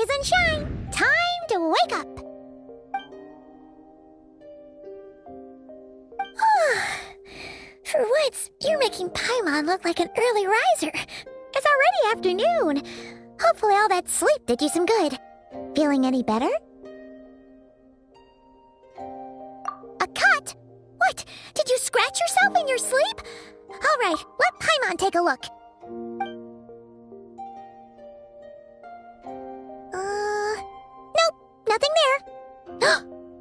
Rise and shine! Time to wake up! For once, you're making Paimon look like an early riser. It's already afternoon. Hopefully all that sleep did you some good. Feeling any better? A cut? What? Did you scratch yourself in your sleep? All right, let Paimon take a look. Nope, nothing there.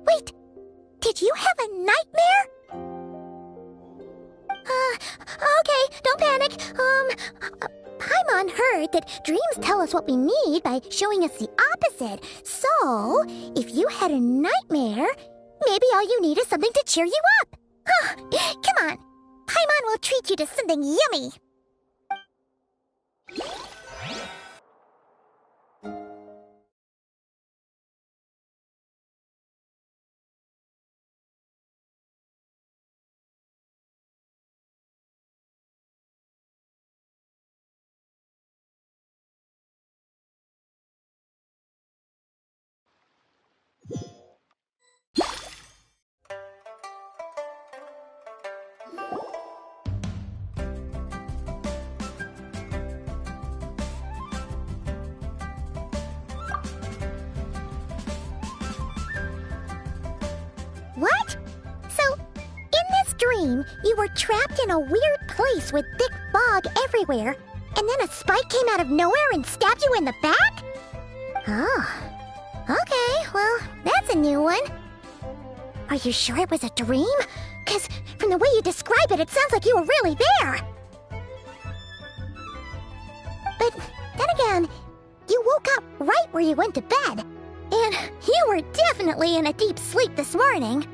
Wait, did you have a nightmare? Okay, don't panic. Paimon heard that dreams tell us what we need by showing us the opposite. So, if you had a nightmare, maybe all you need is something to cheer you up. Come on, Paimon will treat you to something yummy. What? So, in this dream, you were trapped in a weird place with thick fog everywhere, and then a spike came out of nowhere and stabbed you in the back? Oh. Okay, well, that's a new one. Are you sure it was a dream? 'Cause from the way you describe it, it sounds like you were really there. But then again, you woke up right where you went to bed. And you were definitely in a deep sleep this morning.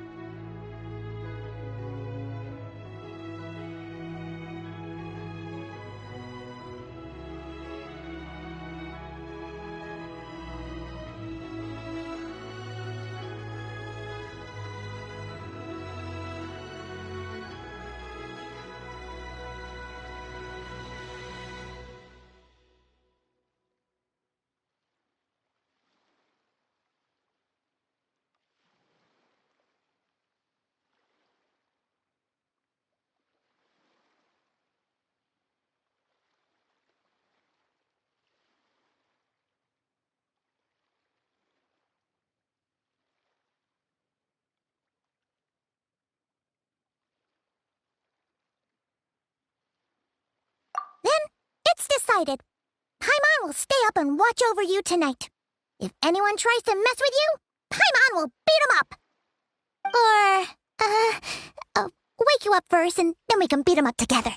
Then, it's decided. Paimon will stay up and watch over you tonight. If anyone tries to mess with you, Paimon will beat him up. Or, wake you up first and then we can beat him up together.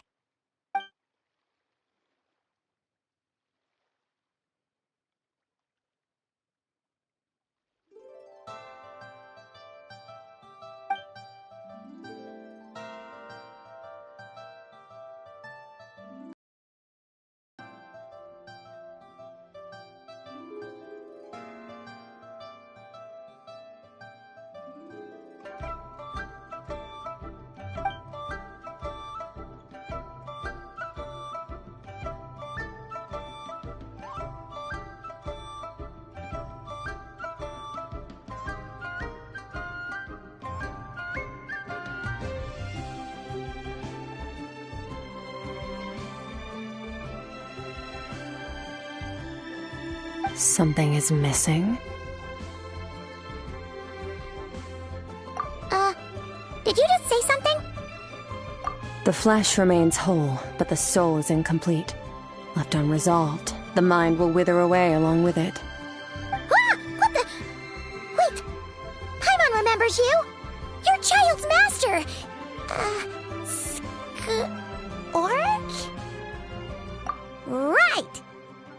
Something is missing? Did you just say something? The flesh remains whole, but the soul is incomplete. Left unresolved, the mind will wither away along with it. Ah! What the? Wait! Paimon remembers you! Your child's master! Orc? Right!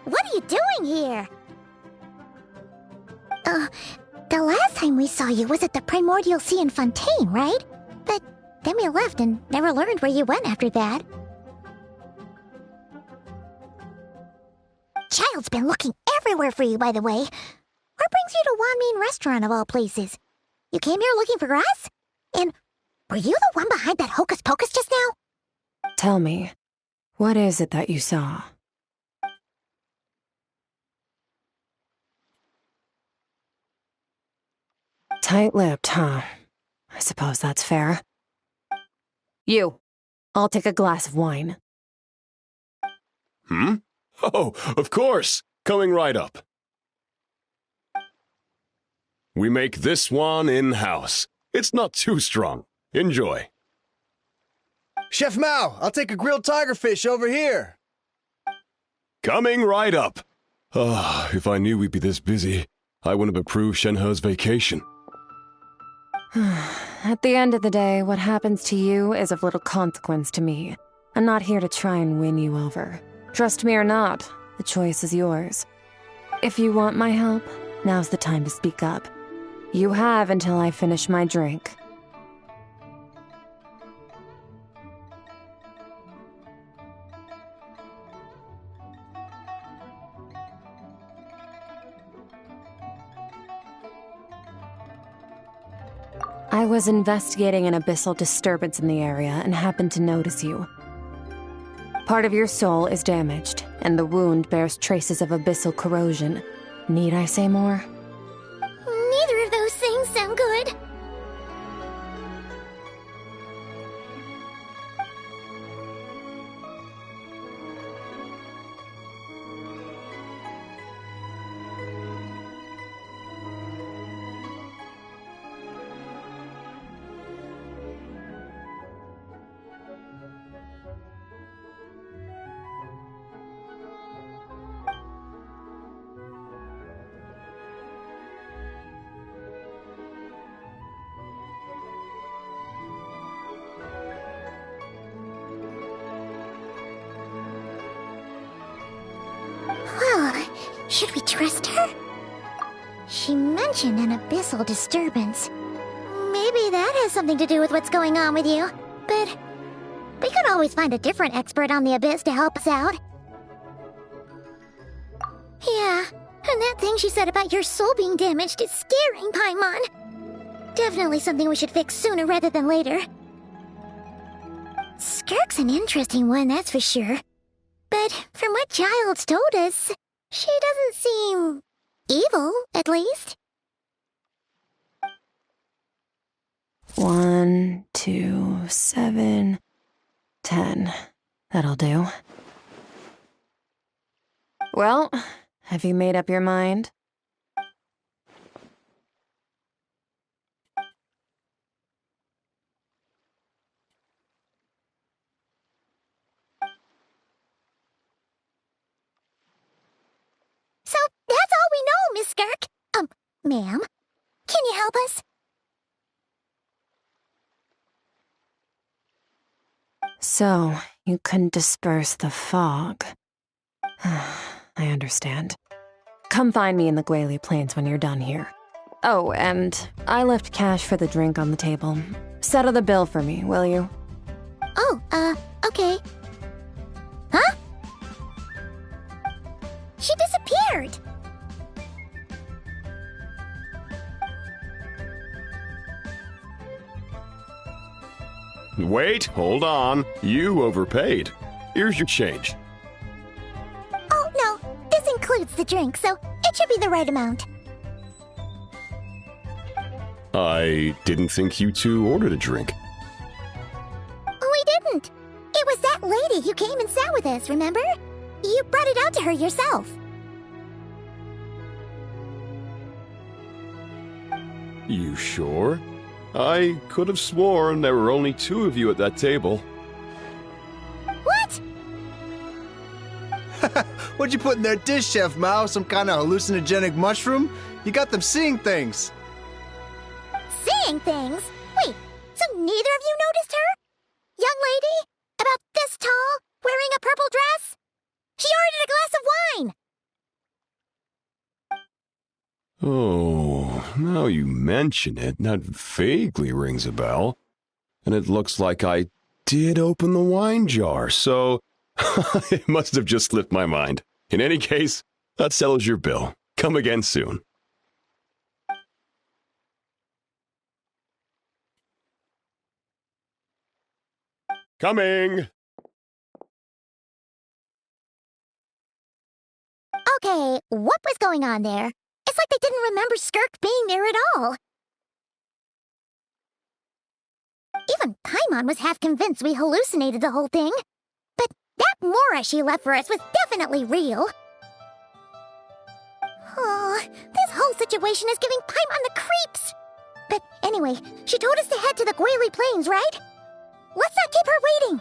What are you doing here? The last time we saw you was at the Primordial Sea in Fontaine, right? But then we left and never learned where you went after that. Child's been looking everywhere for you, by the way. What brings you to Wanmin Restaurant of all places? You came here looking for us? And were you the one behind that hocus pocus just now? Tell me, what is it that you saw? Tight-lipped, huh? I suppose that's fair. You. I'll take a glass of wine. Hmm? Oh, of course! Coming right up. We make this one in-house. It's not too strong. Enjoy. Chef Mao, I'll take a grilled tigerfish over here. Coming right up. Ah, if I knew we'd be this busy, I wouldn't have approved Shenhe's vacation. At the end of the day, what happens to you is of little consequence to me. I'm not here to try and win you over. Trust me or not, the choice is yours. If you want my help, now's the time to speak up. You have until I finish my drink. I was investigating an abyssal disturbance in the area and happened to notice you. Part of your soul is damaged, and the wound bears traces of abyssal corrosion. Need I say more? Neither of those things sound good. Well, should we trust her? She mentioned an abyssal disturbance. Maybe that has something to do with what's going on with you. But we could always find a different expert on the abyss to help us out. Yeah, and that thing she said about your soul being damaged is scaring, Paimon. Definitely something we should fix sooner rather than later. Skirk's an interesting one, that's for sure. But from what Childs told us, she doesn't seem evil, at least. 1, 2, 7, 10. That'll do. Well, have you made up your mind? So that's all we know, Miss Skirk. Ma'am, can you help us? So, you couldn't disperse the fog. I understand. Come find me in the Guili Plains when you're done here. Oh, and I left cash for the drink on the table. Settle the bill for me, will you? Oh, okay. Huh? She disappeared. Wait, hold on. You overpaid. Here's your change. Oh, no, this includes the drink, so it should be the right amount. I didn't think you two ordered a drink. We didn't. It was that lady who came and sat with us, remember? You brought it out to her yourself. You sure? I could have sworn there were only two of you at that table. What? What'd you put in their dish, Chef Mao? Some kind of hallucinogenic mushroom? You got them seeing things. Seeing things? Wait, so neither of you noticed her? Young lady? About this tall, wearing a purple dress? She ordered a glass of wine! Oh, now you mention it, that vaguely rings a bell. And it looks like I did open the wine jar, so it must have just slipped my mind. In any case, that settles your bill. Come again soon. Coming! Okay, what was going on there? It's like they didn't remember Skirk being there at all. Even Paimon was half convinced we hallucinated the whole thing. But that Mora she left for us was definitely real. Oh, this whole situation is giving Paimon the creeps. But anyway, she told us to head to the Guili Plains, right? Let's not keep her waiting.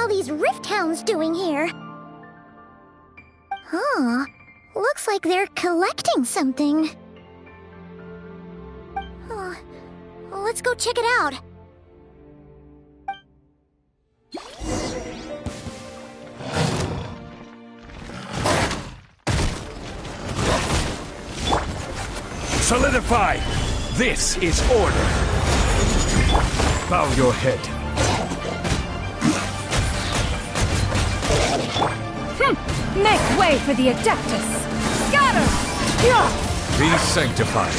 These rift hounds doing here? Huh. Looks like they're collecting something. Huh. Let's go check it out. Solidify! This is order! Bow your head. Make way for the Adeptus! Scatter! Be sanctified.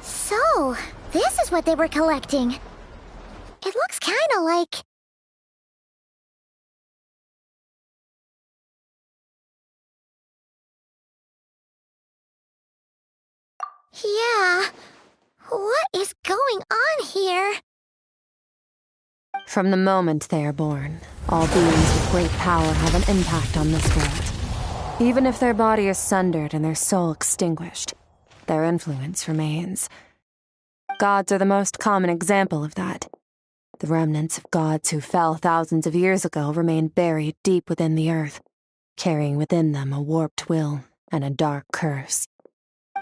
So, this is what they were collecting. It looks kinda like... Yeah, what is going on here? From the moment they are born, all beings with great power have an impact on this world. Even if their body is sundered and their soul extinguished, their influence remains. Gods are the most common example of that. The remnants of gods who fell thousands of years ago remain buried deep within the earth, carrying within them a warped will and a dark curse.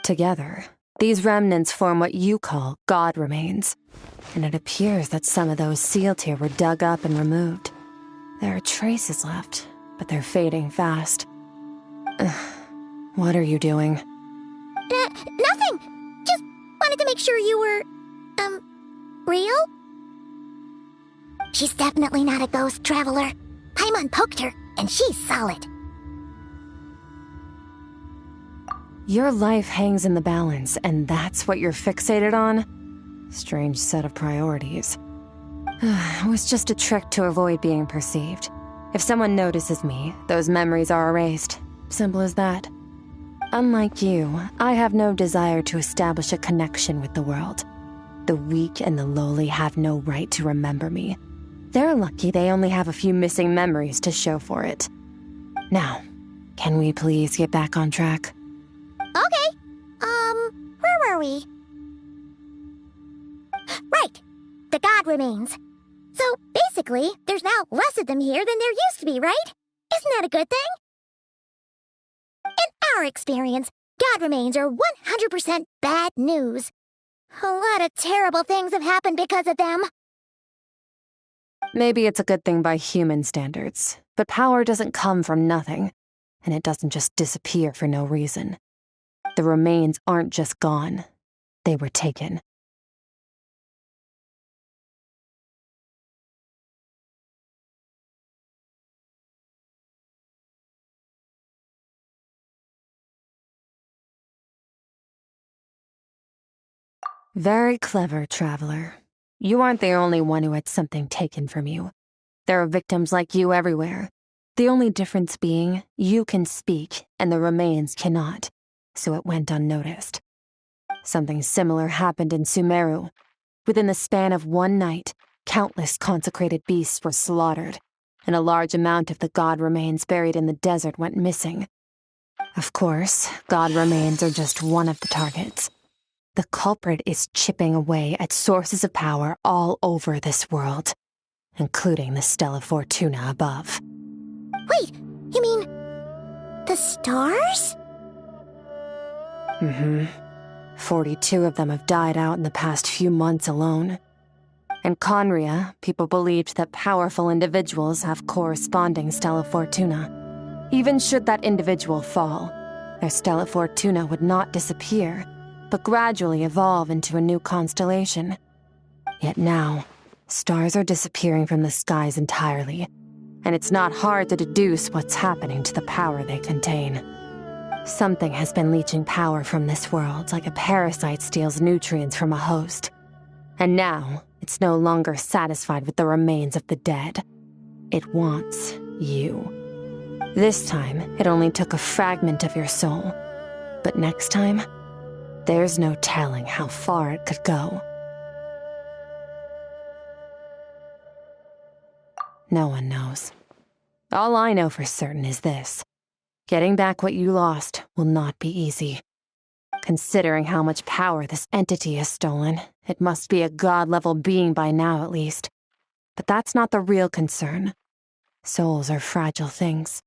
Together, these remnants form what you call god remains, and it appears that some of those sealed here were dug up and removed. There are traces left, but they're fading fast. What are you doing? Nothing! Just wanted to make sure you were, real? She's definitely not a ghost traveler. Paimon poked her, and she's solid. Your life hangs in the balance, and that's what you're fixated on? Strange set of priorities. It was just a trick to avoid being perceived. If someone notices me, those memories are erased. Simple as that. Unlike you, I have no desire to establish a connection with the world. The weak and the lowly have no right to remember me. They're lucky they only have a few missing memories to show for it. Now, can we please get back on track? Okay. Where were we? Right. The god remains. So, basically, there's now less of them here than there used to be, right? Isn't that a good thing? In our experience, god remains are 100% bad news. A lot of terrible things have happened because of them. Maybe it's a good thing by human standards, but power doesn't come from nothing, and it doesn't just disappear for no reason. The remains aren't just gone. They were taken. Very clever, traveler. You aren't the only one who had something taken from you. There are victims like you everywhere. The only difference being, you can speak and the remains cannot, so it went unnoticed. Something similar happened in Sumeru. Within the span of one night, countless consecrated beasts were slaughtered, and a large amount of the god remains buried in the desert went missing. Of course, god remains are just one of the targets. The culprit is chipping away at sources of power all over this world, including the Stella Fortuna above. Wait, you mean the stars? 42 of them have died out in the past few months alone. In Conria, people believed that powerful individuals have corresponding Stella Fortuna. Even should that individual fall, their Stella Fortuna would not disappear, but gradually evolve into a new constellation. Yet now, stars are disappearing from the skies entirely, and it's not hard to deduce what's happening to the power they contain. Something has been leeching power from this world like a parasite steals nutrients from a host. And now, it's no longer satisfied with the remains of the dead. It wants you. This time, it only took a fragment of your soul. But next time, there's no telling how far it could go. No one knows. All I know for certain is this. Getting back what you lost will not be easy. Considering how much power this entity has stolen, it must be a god-level being by now at least. But that's not the real concern. Souls are fragile things,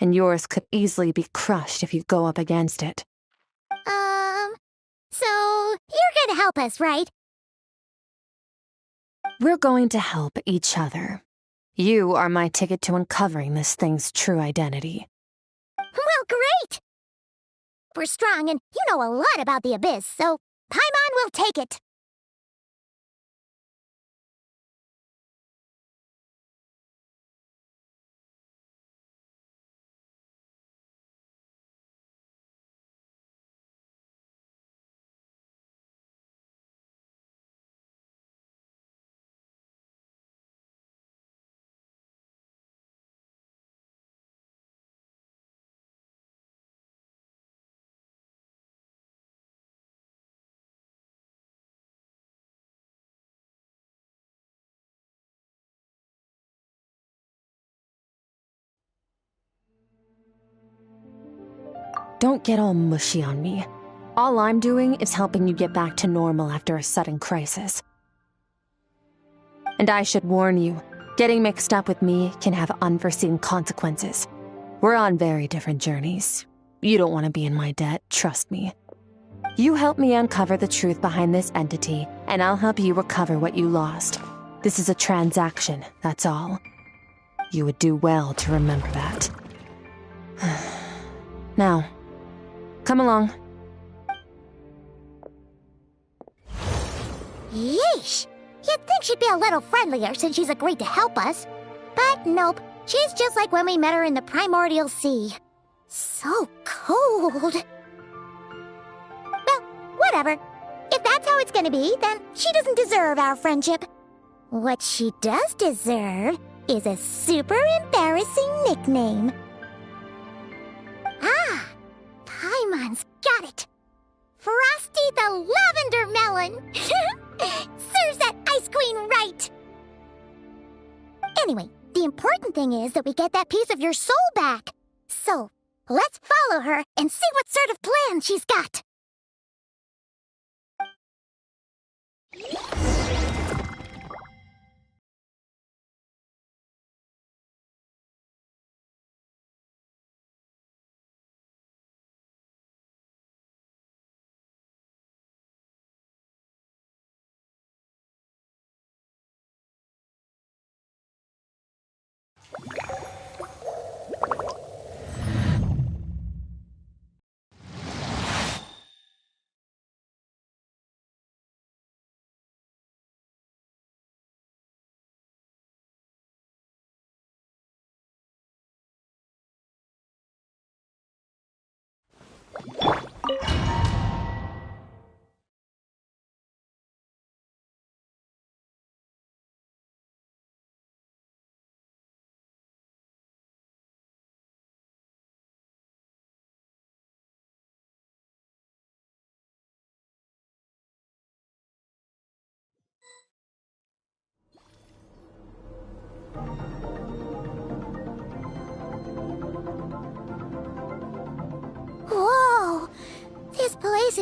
and yours could easily be crushed if you go up against it. So you're gonna help us, right? We're going to help each other. You are my ticket to uncovering this thing's true identity. Well, great! We're strong and you know a lot about the Abyss, so Paimon will take it. Don't get all mushy on me. All I'm doing is helping you get back to normal after a sudden crisis. And I should warn you, getting mixed up with me can have unforeseen consequences. We're on very different journeys. You don't want to be in my debt, trust me. You help me uncover the truth behind this entity, and I'll help you recover what you lost. This is a transaction, that's all. You would do well to remember that. Now, come along. Yeesh! You'd think she'd be a little friendlier since she's agreed to help us. But nope, she's just like when we met her in the primordial sea. So cold. Well, whatever. If that's how it's gonna be, then she doesn't deserve our friendship. What she does deserve is a super embarrassing nickname. Ah, Paimon's got it. Frosty the Lavender Melon! Serves that ice queen right! Anyway, the important thing is that we get that piece of your soul back. So, let's follow her and see what sort of plan she's got.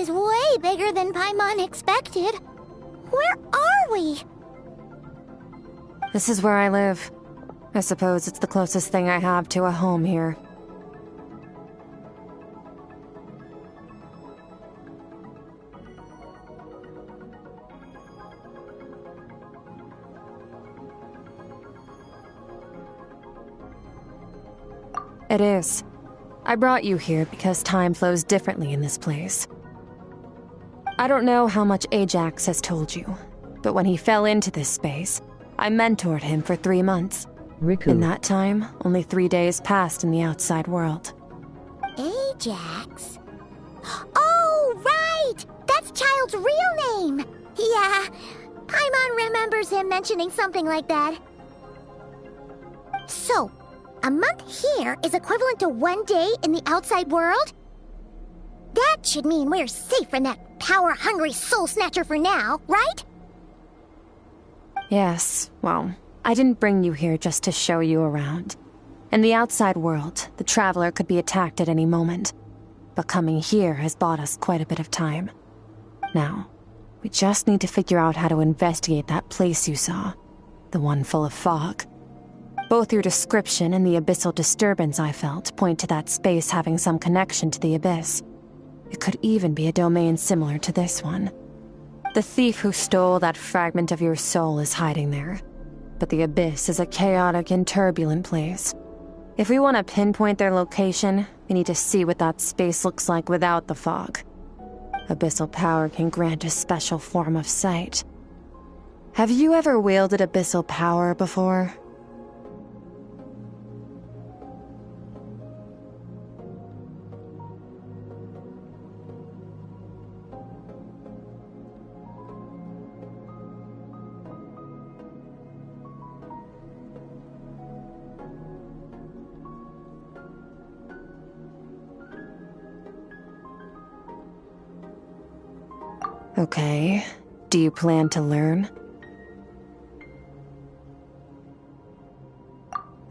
is way bigger than Paimon expected. Where are we? This is where I live. I suppose it's the closest thing I have to a home here. It is. I brought you here because time flows differently in this place. I don't know how much Ajax has told you, but when he fell into this space, I mentored him for 3 months. Riku. In that time, only 3 days passed in the outside world. Ajax? Oh, right! That's Child's real name! Yeah, Paimon remembers him mentioning something like that. So, a month here is equivalent to 1 day in the outside world? That should mean we're safe from that power-hungry soul snatcher for now, right? Yes, well, I didn't bring you here just to show you around. In the outside world, the Traveler could be attacked at any moment. But coming here has bought us quite a bit of time. Now, we just need to figure out how to investigate that place you saw. The one full of fog. Both your description and the abyssal disturbance I felt point to that space having some connection to the abyss. It could even be a domain similar to this one. The thief who stole that fragment of your soul is hiding there. But the abyss is a chaotic and turbulent place. If we want to pinpoint their location, we need to see what that space looks like without the fog. Abyssal power can grant a special form of sight. Have you ever wielded abyssal power before? Okay, do you plan to learn?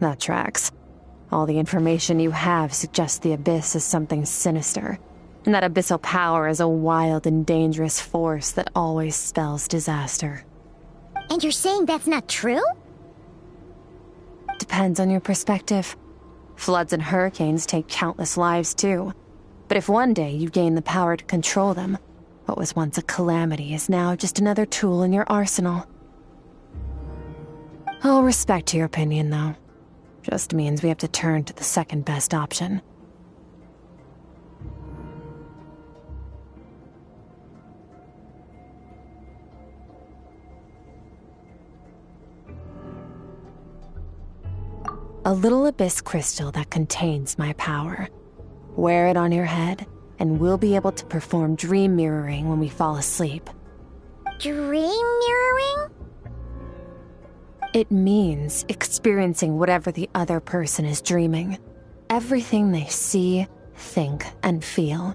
That tracks. All the information you have suggests the Abyss is something sinister, and that abyssal power is a wild and dangerous force that always spells disaster. And you're saying that's not true? Depends on your perspective. Floods and hurricanes take countless lives too. But if one day you gain the power to control them, what was once a calamity is now just another tool in your arsenal. I'll respect your opinion, though. Just means we have to turn to the second best option. A little abyss crystal that contains my power. Wear it on your head, and we'll be able to perform dream mirroring when we fall asleep. Dream mirroring? It means experiencing whatever the other person is dreaming. Everything they see, think, and feel.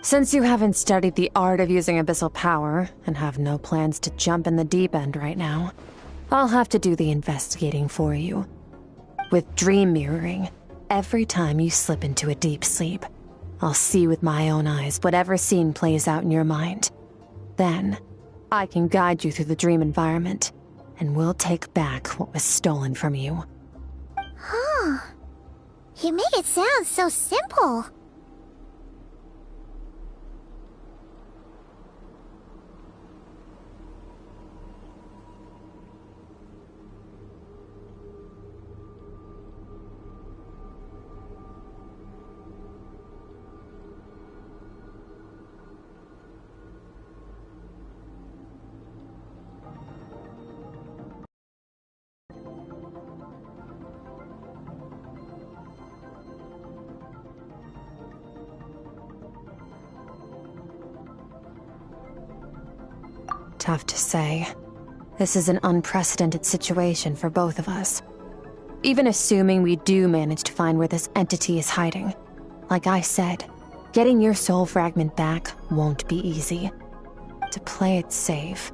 Since you haven't studied the art of using abyssal power, and have no plans to jump in the deep end right now, I'll have to do the investigating for you. With dream mirroring, every time you slip into a deep sleep, I'll see with my own eyes whatever scene plays out in your mind. Then, I can guide you through the dream environment, and we'll take back what was stolen from you. Huh. You make it sound so simple. Tough to say. This is an unprecedented situation for both of us. Even assuming we do manage to find where this entity is hiding. Like I said, getting your soul fragment back won't be easy. To play it safe,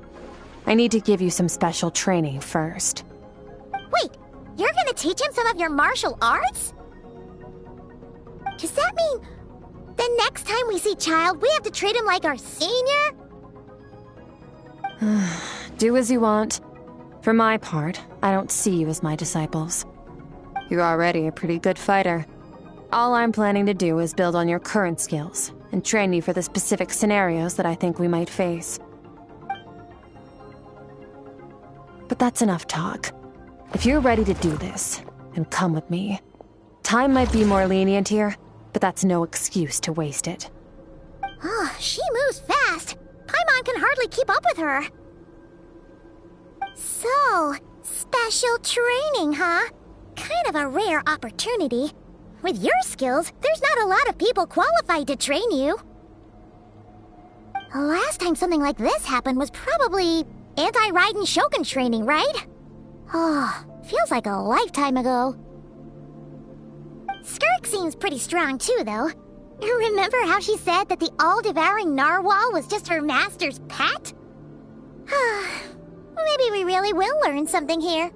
I need to give you some special training first. Wait, you're gonna teach him some of your martial arts? Does that mean Then next time we see Child, we have to treat him like our senior? Do as you want. For my part, I don't see you as my disciples. You're already a pretty good fighter. All I'm planning to do is build on your current skills and train you for the specific scenarios that I think we might face. But that's enough talk. If you're ready to do this, then come with me. Time might be more lenient here, but that's no excuse to waste it. Oh, she moves fast. Paimon can hardly keep up with her. So, special training, huh? Kind of a rare opportunity. With your skills, there's not a lot of people qualified to train you. Last time something like this happened was probably anti-Raiden Shogun training, right? Oh, feels like a lifetime ago. Skirk seems pretty strong too, though. Remember how she said that the all-devouring narwhal was just her master's pet? Maybe we really will learn something here.